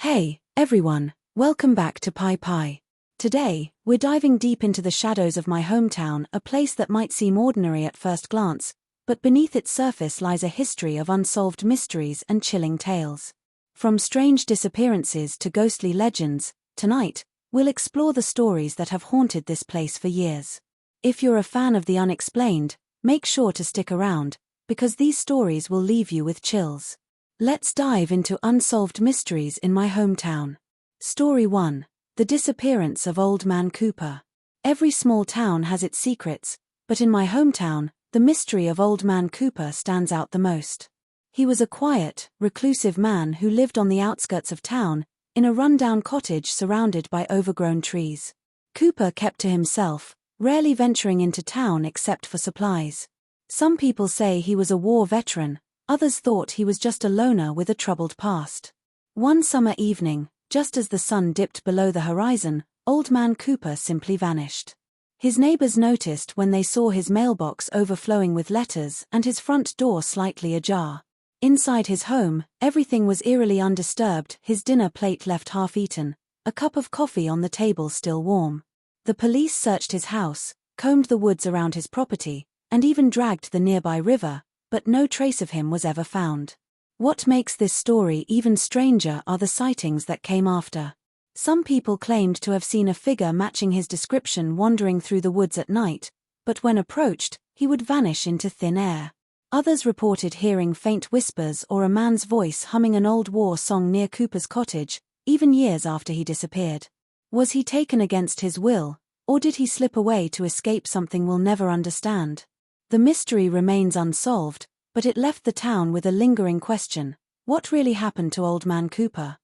Hey, everyone, welcome back to Pie. Today, we're diving deep into the shadows of my hometown, a place that might seem ordinary at first glance, but beneath its surface lies a history of unsolved mysteries and chilling tales. From strange disappearances to ghostly legends, tonight, we'll explore the stories that have haunted this place for years. If you're a fan of the unexplained, make sure to stick around, because these stories will leave you with chills. Let's dive into unsolved mysteries in my hometown. Story 1. The disappearance of Old Man Cooper. Every small town has its secrets, but in my hometown, the mystery of Old Man Cooper stands out the most. He was a quiet, reclusive man who lived on the outskirts of town, in a rundown cottage surrounded by overgrown trees. Cooper kept to himself, rarely venturing into town except for supplies. Some people say he was a war veteran, others thought he was just a loner with a troubled past. One summer evening, just as the sun dipped below the horizon, Old Man Cooper simply vanished. His neighbors noticed when they saw his mailbox overflowing with letters and his front door slightly ajar. Inside his home, everything was eerily undisturbed, his dinner plate left half-eaten, a cup of coffee on the table still warm. The police searched his house, combed the woods around his property, and even dragged the nearby river, but no trace of him was ever found. What makes this story even stranger are the sightings that came after. Some people claimed to have seen a figure matching his description wandering through the woods at night, but when approached, he would vanish into thin air. Others reported hearing faint whispers or a man's voice humming an old war song near Cooper's cottage, even years after he disappeared. Was he taken against his will, or did he slip away to escape something we'll never understand? The mystery remains unsolved, but it left the town with a lingering question: what really happened to Old Man Cooper?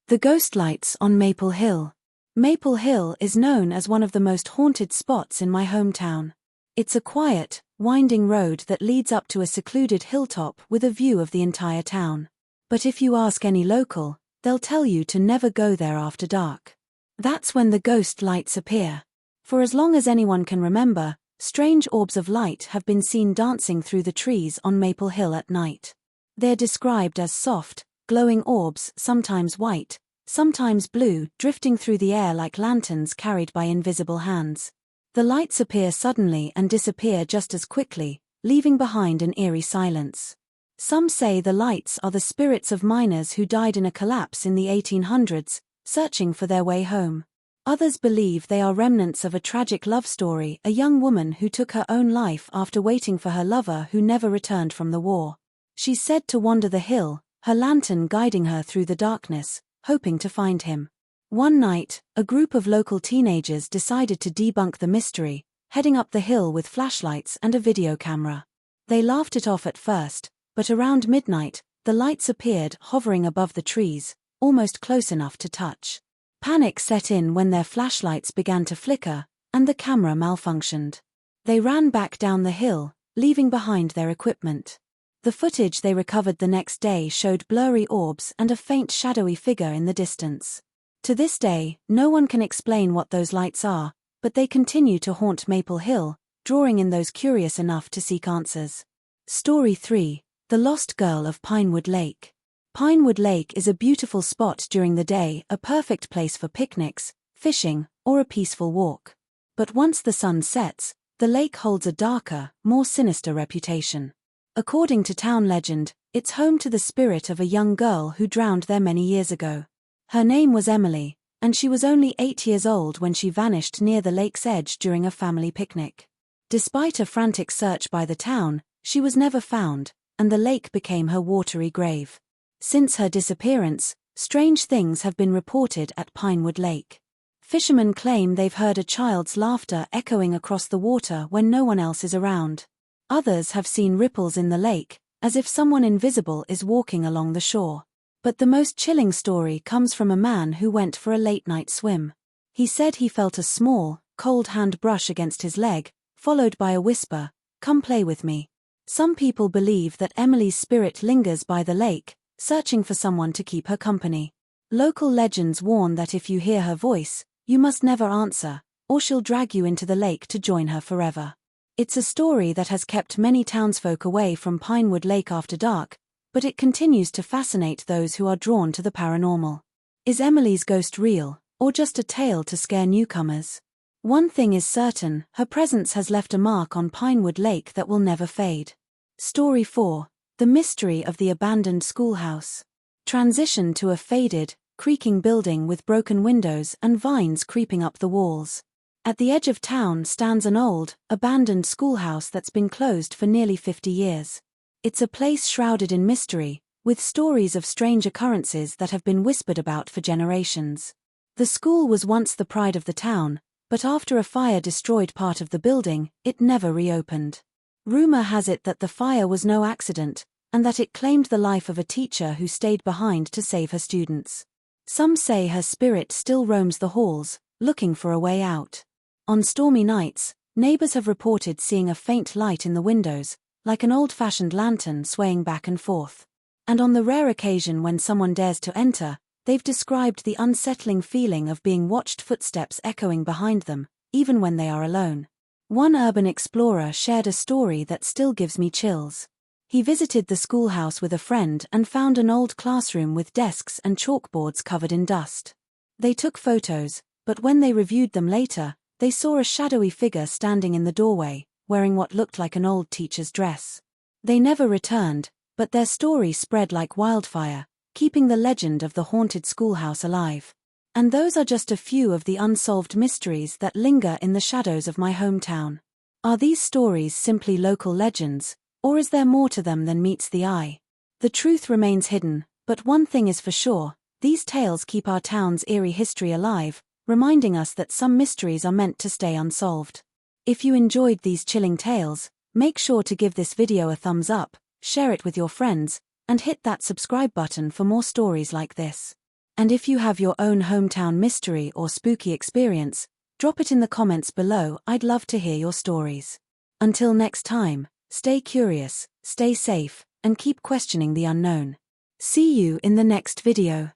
The ghost lights on Maple Hill. Maple Hill is known as one of the most haunted spots in my hometown. It's a quiet, winding road that leads up to a secluded hilltop with a view of the entire town. But if you ask any local, they'll tell you to never go there after dark. That's when the ghost lights appear. For as long as anyone can remember, strange orbs of light have been seen dancing through the trees on Maple Hill at night. They're described as soft, glowing orbs, sometimes white, sometimes blue, drifting through the air like lanterns carried by invisible hands. The lights appear suddenly and disappear just as quickly, leaving behind an eerie silence. Some say the lights are the spirits of miners who died in a collapse in the 1800s, searching for their way home. Others believe they are remnants of a tragic love story, a young woman who took her own life after waiting for her lover who never returned from the war. She's said to wander the hill, her lantern guiding her through the darkness, hoping to find him. One night, a group of local teenagers decided to debunk the mystery, heading up the hill with flashlights and a video camera. They laughed it off at first, but around midnight, the lights appeared hovering above the trees, almost close enough to touch. Panic set in when their flashlights began to flicker, and the camera malfunctioned. They ran back down the hill, leaving behind their equipment. The footage they recovered the next day showed blurry orbs and a faint shadowy figure in the distance. To this day, no one can explain what those lights are, but they continue to haunt Maple Hill, drawing in those curious enough to seek answers. Story 3. The Lost Girl of Pinewood Lake. Pinewood Lake is a beautiful spot during the day, a perfect place for picnics, fishing, or a peaceful walk. But once the sun sets, the lake holds a darker, more sinister reputation. According to town legend, it's home to the spirit of a young girl who drowned there many years ago. Her name was Emily, and she was only 8 years old when she vanished near the lake's edge during a family picnic. Despite a frantic search by the town, she was never found, and the lake became her watery grave. Since her disappearance, strange things have been reported at Pinewood Lake. Fishermen claim they've heard a child's laughter echoing across the water when no one else is around. Others have seen ripples in the lake, as if someone invisible is walking along the shore. But the most chilling story comes from a man who went for a late-night swim. He said he felt a small, cold hand brush against his leg, followed by a whisper, "Come play with me." Some people believe that Emily's spirit lingers by the lake, searching for someone to keep her company. Local legends warn that if you hear her voice, you must never answer, or she'll drag you into the lake to join her forever. It's a story that has kept many townsfolk away from Pinewood Lake after dark, but it continues to fascinate those who are drawn to the paranormal. Is Emily's ghost real, or just a tale to scare newcomers? One thing is certain, her presence has left a mark on Pinewood Lake that will never fade. Story 4. The Mystery of the Abandoned Schoolhouse. Transition to a faded, creaking building with broken windows and vines creeping up the walls. At the edge of town stands an old, abandoned schoolhouse that's been closed for nearly 50 years. It's a place shrouded in mystery, with stories of strange occurrences that have been whispered about for generations. The school was once the pride of the town, but after a fire destroyed part of the building, it never reopened. Rumor has it that the fire was no accident, and that it claimed the life of a teacher who stayed behind to save her students. Some say her spirit still roams the halls, looking for a way out. On stormy nights, neighbors have reported seeing a faint light in the windows, like an old-fashioned lantern swaying back and forth. And on the rare occasion when someone dares to enter, they've described the unsettling feeling of being watched, footsteps echoing behind them, even when they are alone. One urban explorer shared a story that still gives me chills. He visited the schoolhouse with a friend and found an old classroom with desks and chalkboards covered in dust. They took photos, but when they reviewed them later, they saw a shadowy figure standing in the doorway, wearing what looked like an old teacher's dress. They never returned, but their story spread like wildfire, keeping the legend of the haunted schoolhouse alive. And those are just a few of the unsolved mysteries that linger in the shadows of my hometown. Are these stories simply local legends, or is there more to them than meets the eye? The truth remains hidden, but one thing is for sure, these tales keep our town's eerie history alive, reminding us that some mysteries are meant to stay unsolved. If you enjoyed these chilling tales, make sure to give this video a thumbs up, share it with your friends, and hit that subscribe button for more stories like this. And if you have your own hometown mystery or spooky experience, drop it in the comments below. I'd love to hear your stories. Until next time, stay curious, stay safe, and keep questioning the unknown. See you in the next video.